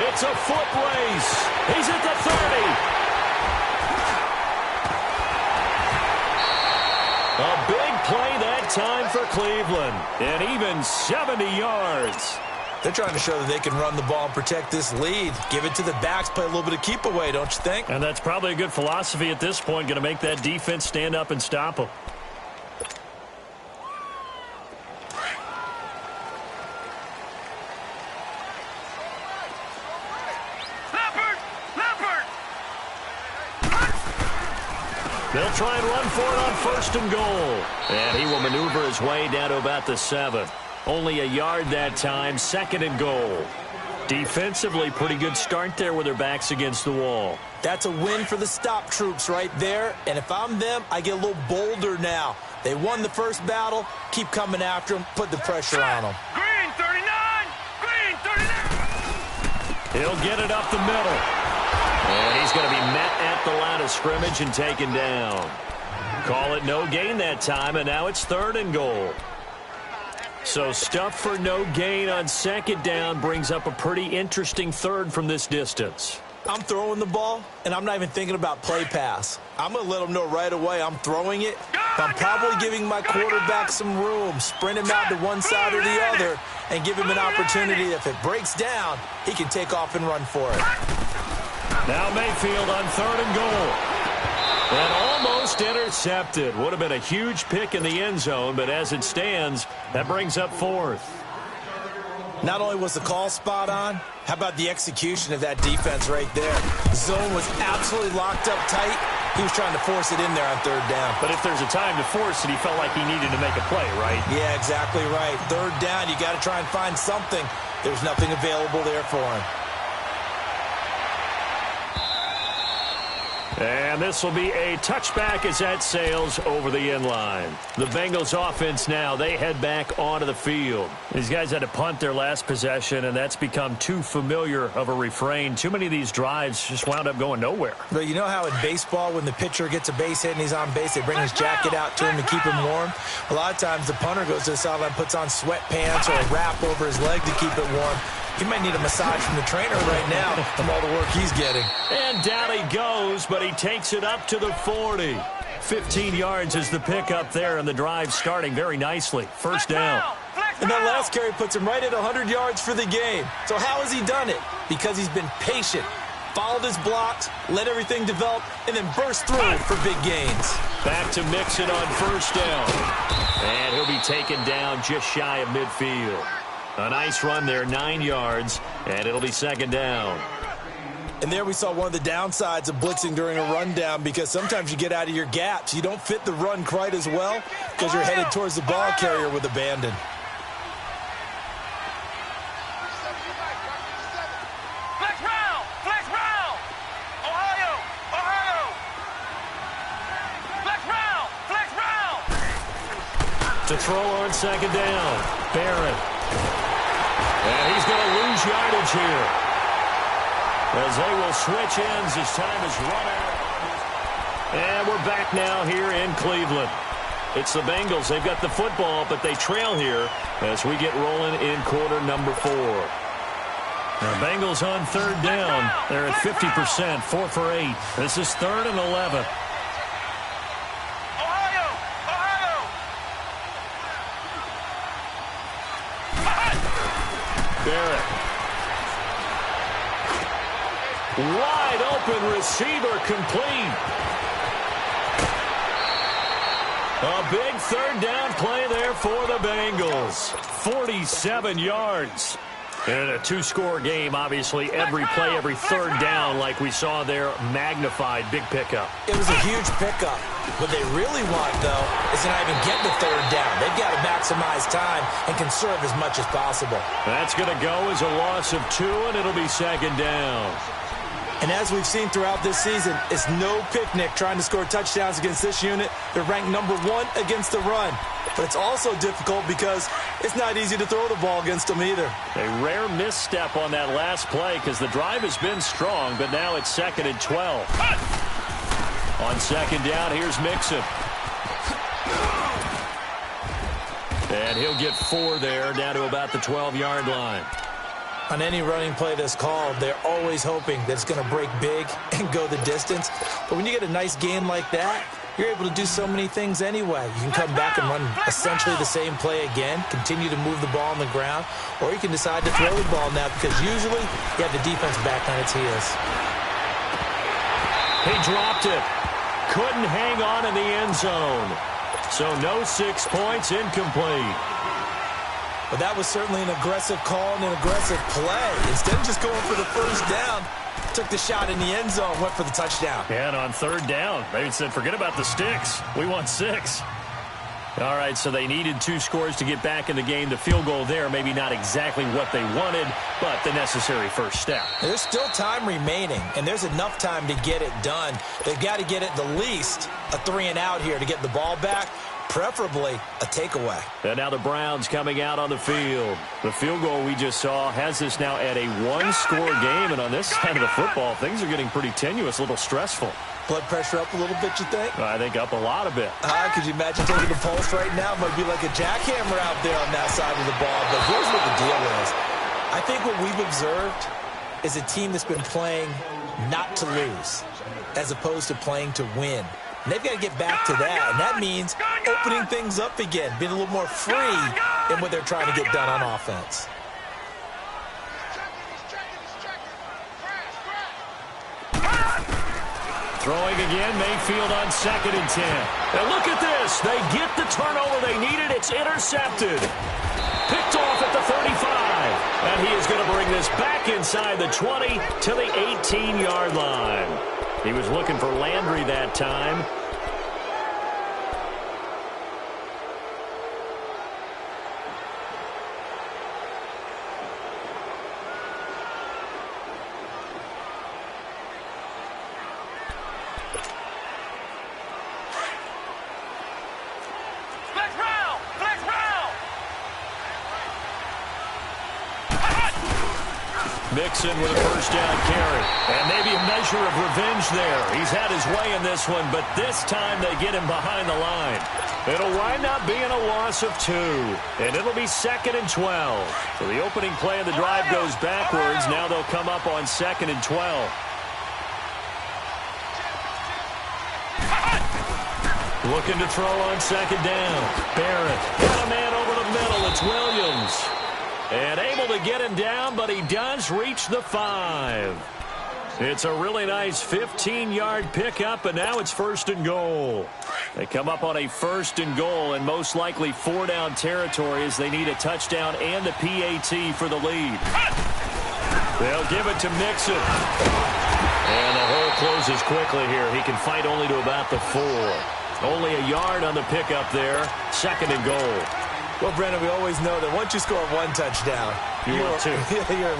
It's a foot race. He's at the 30. A big play that time for Cleveland. And even 70 yards. They're trying to show that they can run the ball and protect this lead. Give it to the backs, play a little bit of keep away, don't you think? And that's probably a good philosophy at this point, going to make that defense stand up and stop them. They'll try and run for it on 1st and goal. And he will maneuver his way down to about the 7. Only a yard that time, 2nd and goal. Defensively, pretty good start there with their backs against the wall. That's a win for the stop troops right there. And if I'm them, I get a little bolder now. They won the first battle. Keep coming after them. Put the pressure on them. Green 39! Green 39! He'll get it up the middle. And he's going to be met at the line of scrimmage and taken down. Call it no gain that time, and now it's 3rd and goal. So stuff for no gain on 2nd down brings up a pretty interesting 3rd from this distance. I'm throwing the ball, and I'm not even thinking about play pass. I'm going to let them know right away I'm throwing it. I'm probably giving my quarterback some room, sprint him out to one side or the other, and give him an opportunity. If it breaks down, he can take off and run for it. Now Mayfield on 3rd and goal. And almost intercepted. Would have been a huge pick in the end zone, but as it stands, that brings up 4th. Not only was the call spot on, how about the execution of that defense right there? Zone was absolutely locked up tight. He was trying to force it in there on 3rd down. But if there's a time to force it, he felt like he needed to make a play, right? Yeah, exactly right. 3rd down, you got to try and find something. There's nothing available there for him. And this will be a touchback as that sails over the end line. The Bengals offense now, they head back onto the field. These guys had to punt their last possession, and that's become too familiar of a refrain. Too many of these drives just wound up going nowhere. But you know how in baseball, when the pitcher gets a base hit and he's on base, they bring his jacket out to him to keep him warm? A lot of times the punter goes to the sideline, puts on sweatpants or a wrap over his leg to keep it warm. He might need a massage from the trainer right now from all the work he's getting. And down he goes, but he takes it up to the 40. 15 yards is the pickup there, and the drive starting very nicely. 1st down. And that last carry puts him right at 100 yards for the game. So how has he done it? Because he's been patient, followed his blocks, let everything develop, and then burst through for big gains. Back to Mixon on 1st down. And he'll be taken down just shy of midfield. A nice run there, 9 yards, and it'll be 2nd down. And there we saw one of the downsides of blitzing during a rundown, because sometimes you get out of your gaps. You don't fit the run quite as well because you're headed towards the ball carrier with abandon. Flex round! Flex round! Ohio! Ohio! Flex round! Flex round! To throw on 2nd down, Barrett. And he's going to lose yardage here, as they will switch ends as time is run out. And we're back now here in Cleveland. It's the Bengals. They've got the football, but they trail here as we get rolling in quarter number 4. Now, Bengals on 3rd down. They're at 50%, 4 for 8. This is 3rd and 11. Ohio! Ohio! Barrett. Wide open receiver complete. A big 3rd down play there for the Bengals. 47 yards. In a two-score game, obviously, every play, every third down, like we saw there, magnified, big pickup. It was a huge pickup. What they really want, though, is to not even get the third down. They've got to maximize time and conserve as much as possible. That's going to go as a loss of 2, and it'll be second down. And as we've seen throughout this season, it's no picnic trying to score touchdowns against this unit. They're ranked number 1 against the run. But it's also difficult because it's not easy to throw the ball against them either. A rare misstep on that last play because the drive has been strong, but now it's 2nd and 12. On second down, here's Mixon. And he'll get 4 there, down to about the 12-yard line. On any running play that's called, they're always hoping that it's going to break big and go the distance. But when you get a nice game like that, you're able to do so many things anyway. You can come back and run essentially the same play again, continue to move the ball on the ground, or you can decide to throw the ball now because usually you have the defense back on its heels. He dropped it. Couldn't hang on in the end zone. So no 6 points, incomplete. But that was certainly an aggressive call and an aggressive play. Instead of just going for the first down, took the shot in the end zone, went for the touchdown. And on third down, they said, forget about the sticks. We want 6. All right, so they needed 2 scores to get back in the game. The field goal there, maybe not exactly what they wanted, but the necessary first step. There's still time remaining, and there's enough time to get it done. They've got to get at the least a 3-and-out here to get the ball back, preferably a takeaway. And now the Browns coming out on the field. The field goal we just saw has this now at a 1-score game, and on this side of the football, things are getting pretty tenuous, a little stressful. Blood pressure up a little bit, you think? I think up a lot a bit. Could you imagine taking the pulse right now? It might be like a jackhammer out there on that side of the ball. But here's what the deal is. I think what we've observed is a team that's been playing not to lose as opposed to playing to win. And they've got to get back to that, and that means opening things up again, being a little more free in what they're trying to get done on offense. Throwing again, Mayfield on 2nd and 10. And look at this. They get the turnover they needed. It's intercepted. Picked off at the 35. And he is going to bring this back inside the 20 to the 18-yard line. He was looking for Landry that time. Mixon with a first down carry. And maybe a measure of revenge there. He's had his way in this one, but this time they get him behind the line. It'll wind up being a loss of 2. And it'll be 2nd and 12. So the opening play of the drive goes backwards. Now they'll come up on 2nd and 12. Looking to throw on 2nd down. Barrett got a man over the middle. It's Williams. And able to get him down, but he does reach the 5. It's a really nice 15-yard pickup, and now it's 1st and goal. They come up on a 1st and goal, and most likely 4-down territory as they need a touchdown and the PAT for the lead. They'll give it to Mixon. And the hole closes quickly here. He can fight only to about the 4. Only a yard on the pickup there. 2nd and goal. Well, Brendan, we always know that once you score 1 touchdown, you're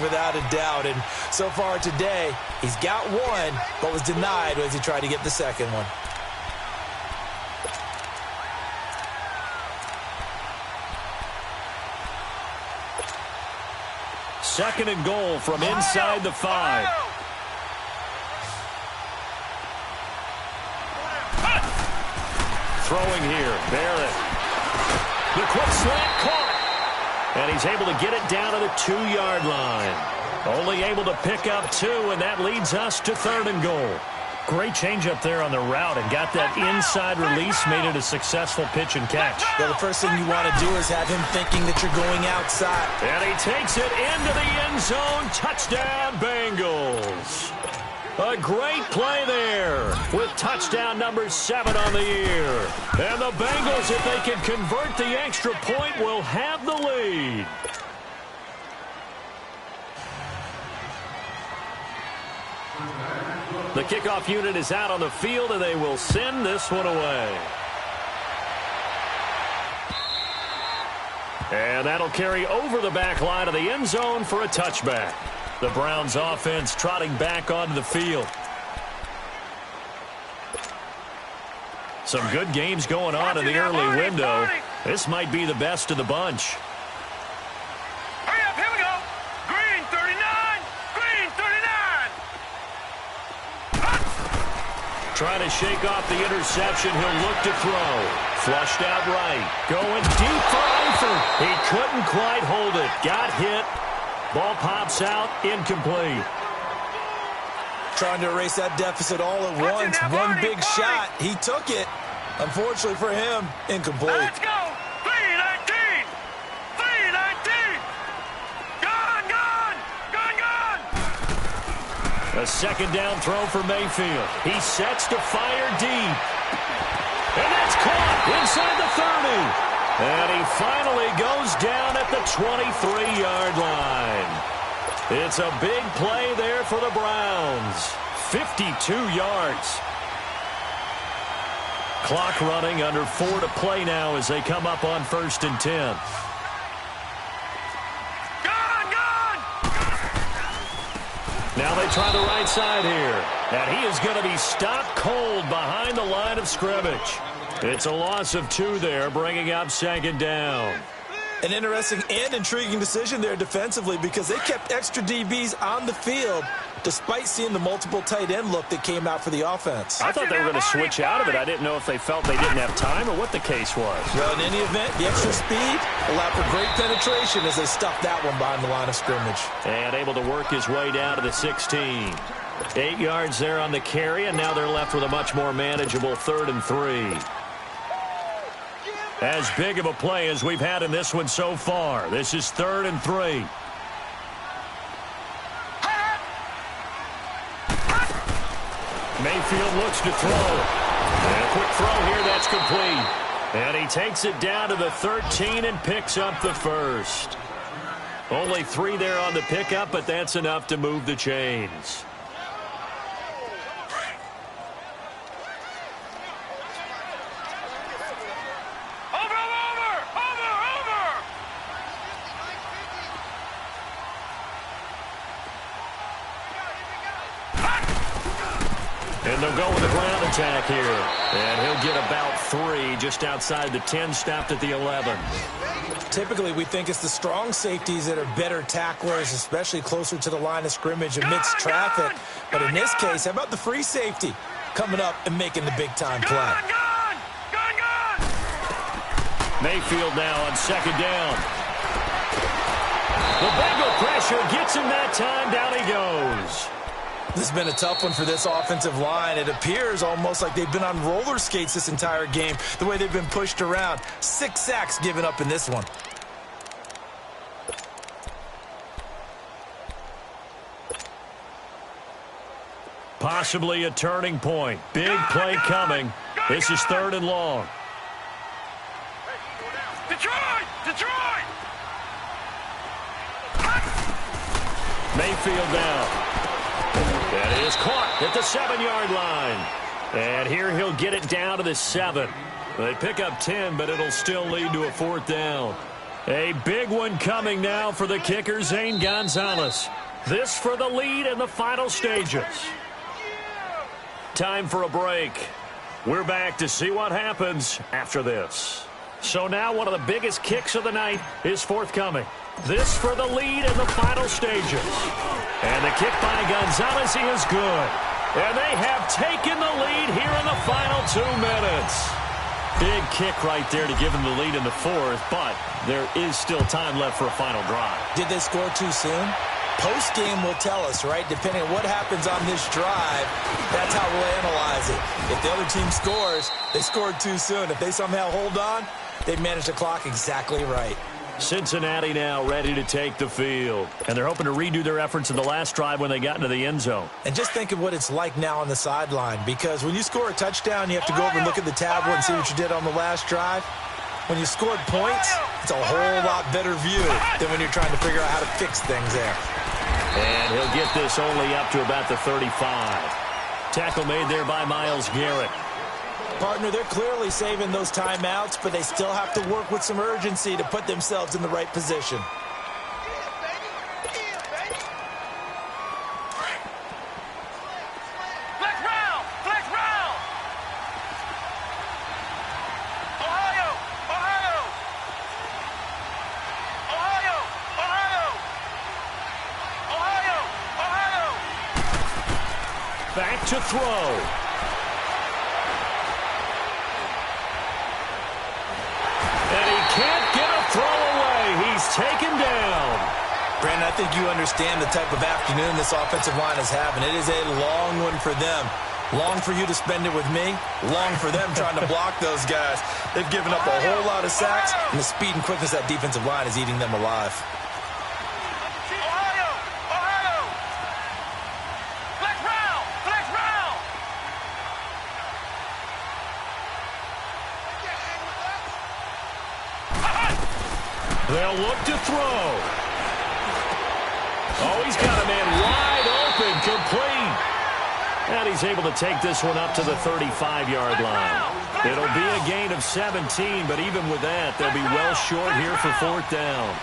without a doubt. And so far today, he's got 1, but was denied as he tried to get the 2nd one. Second and goal from inside the 5. Throwing here, Barrett. The quick slant caught. And he's able to get it down to the 2-yard line. Only able to pick up 2, and that leads us to 3rd and goal. Great change up there on the route and got that inside release, made it a successful pitch and catch. Well, the first thing you want to do is have him thinking that you're going outside. And he takes it into the end zone. Touchdown, Bengals. A great play there with touchdown number 7 on the year. And the Bengals, if they can convert the extra point, will have the lead. The kickoff unit is out on the field, and they will send this one away. And that'll carry over the back line of the end zone for a touchback. The Browns offense trotting back onto the field. Some good games going on in the early window. This might be the best of the bunch. Hurry up, here we go. Green 39, green 39. Trying to shake off the interception. He'll look to throw. Flushed out right. Going deep for Eifert. He couldn't quite hold it. Got hit. Ball pops out. Incomplete. Trying to erase that deficit all at once. One big shot. He took it. Unfortunately for him, incomplete. Let's go. 319. 319. Gone. A second down throw for Mayfield. He sets to fire deep. And that's caught inside the 30. And he finally goes down at the 23-yard line. It's a big play there for the Browns. 52 yards. Clock running, under 4 to play now as they come up on 1st and 10. Gone. Now they try the right side here. And he is going to be stopped cold behind the line of scrimmage. It's a loss of 2 there, bringing up 2nd down. An interesting and intriguing decision there defensively because they kept extra DBs on the field despite seeing the multiple tight end look that came out for the offense. I thought they were going to switch out of it. I didn't know if they felt they didn't have time or what the case was. Well, in any event, the extra speed allowed for great penetration as they stuffed that one behind the line of scrimmage. And able to work his way down to the 16. 8 yards there on the carry, and now they're left with a much more manageable 3rd and 3. As big of a play as we've had in this one so far. This is 3rd and 3. Mayfield looks to throw. And a quick throw here, that's complete. And he takes it down to the 13 and picks up the 1st. Only 3 there on the pickup, but that's enough to move the chains. And they'll go with a ground attack here. And he'll get about 3 just outside the 10, stopped at the 11. Typically, we think it's the strong safeties that are better tacklers, especially closer to the line of scrimmage amidst traffic. But in this case, how about the free safety coming up and making the big-time play? Gone. Mayfield now on 2nd down. The Bengal pressure gets him that time. Down he goes. This has been a tough one for this offensive line. It appears almost like they've been on roller skates this entire game, the way they've been pushed around. 6 sacks given up in this one. Possibly a turning point. Big play coming. This is 3rd and long. Detroit! Mayfield down. That is caught at the 7-yard line. And here he'll get it down to the 7. They pick up 10, but it'll still lead to a 4th down. A big one coming now for the kicker, Zane Gonzalez. This for the lead in the final stages. Time for a break. We're back to see what happens after this. So now one of the biggest kicks of the night is forthcoming. This for the lead in the final stages. And the kick by Gonzalez is good. And they have taken the lead here in the final 2 minutes. Big kick right there to give them the lead in the 4th, but there is still time left for a final drive. Did they score too soon? Post-game will tell us, right? Depending on what happens on this drive, that's how we'll analyze it. If the other team scores, they scored too soon. If they somehow hold on, they managed the clock exactly right. Cincinnati now ready to take the field. And they're hoping to redo their efforts in the last drive when they got into the end zone. And just think of what it's like now on the sideline, because when you score a touchdown, you have to go over and look at the tablet and see what you did on the last drive. When you scored points, it's a whole lot better view than when you're trying to figure out how to fix things there. And he'll get this only up to about the 35. Tackle made there by Myles Garrett. Partner, they're clearly saving those timeouts, but they still have to work with some urgency to put themselves in the right position. Back to throw. And he can't get a throw away. He's taken down. Brandon, I think you understand the type of afternoon this offensive line is having. It is a long one for them. Long for you to spend it with me. Long for them trying to block those guys. They've given up a whole lot of sacks, and the speed and quickness of that defensive line is eating them alive. They'll look to throw. Oh, he's got a man wide open, complete. And he's able to take this one up to the 35-yard line. It'll be a gain of 17, but even with that, they'll be well short here for fourth down.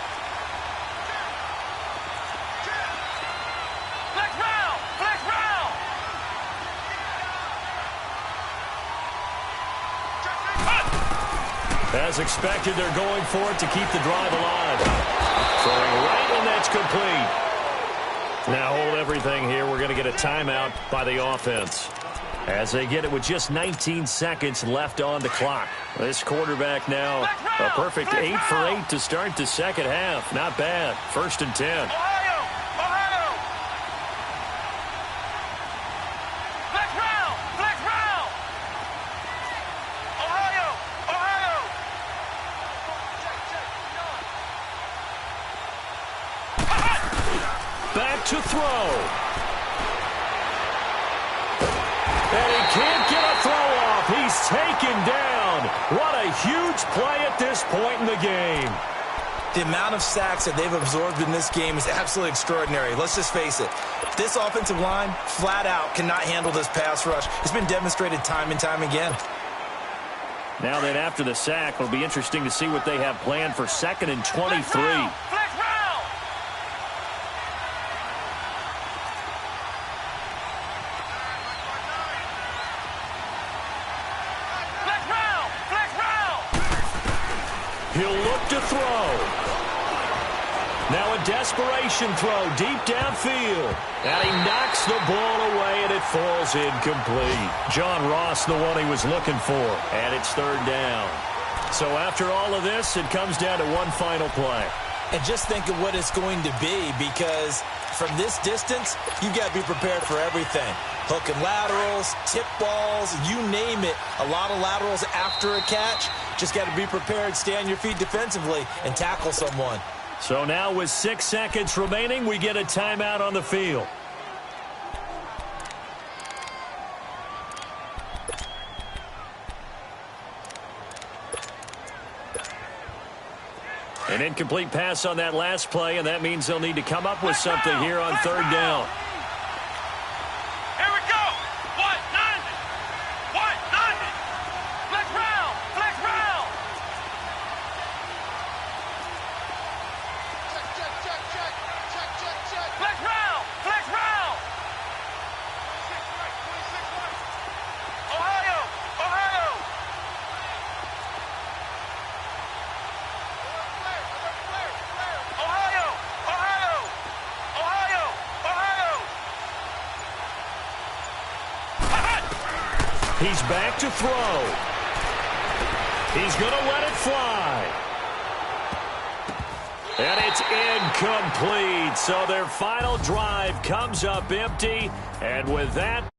As expected, they're going for it to keep the drive alive. Throwing right, and that's complete. Now hold everything here. We're going to get a timeout by the offense. As they get it with just 19 seconds left on the clock. This quarterback now a perfect 8 for 8 to start the second half. Not bad. 1st and 10. To throw. And he can't get a throw off. He's taken down. What a huge play at this point in the game. The amount of sacks that they've absorbed in this game is absolutely extraordinary. Let's just face it. This offensive line, flat out, cannot handle this pass rush. It's been demonstrated time and time again. Now then, after the sack, it'll be interesting to see what they have planned for 2nd and 23. He'll look to throw. Now a desperation throw deep downfield. And he knocks the ball away, and it falls incomplete. John Ross, the one he was looking for. And it's 3rd down. So after all of this, it comes down to one final play. And just think of what it's going to be, because from this distance, you've got to be prepared for everything. Hook and laterals, tip balls, you name it. A lot of laterals after a catch. Just got to be prepared, stay on your feet defensively, and tackle someone. So now with 6 seconds remaining, we get a timeout on the field. An incomplete pass on that last play, and that means they'll need to come up with something here on 3rd down. He's back to throw. He's going to let it fly. And it's incomplete. So their final drive comes up empty. And with that,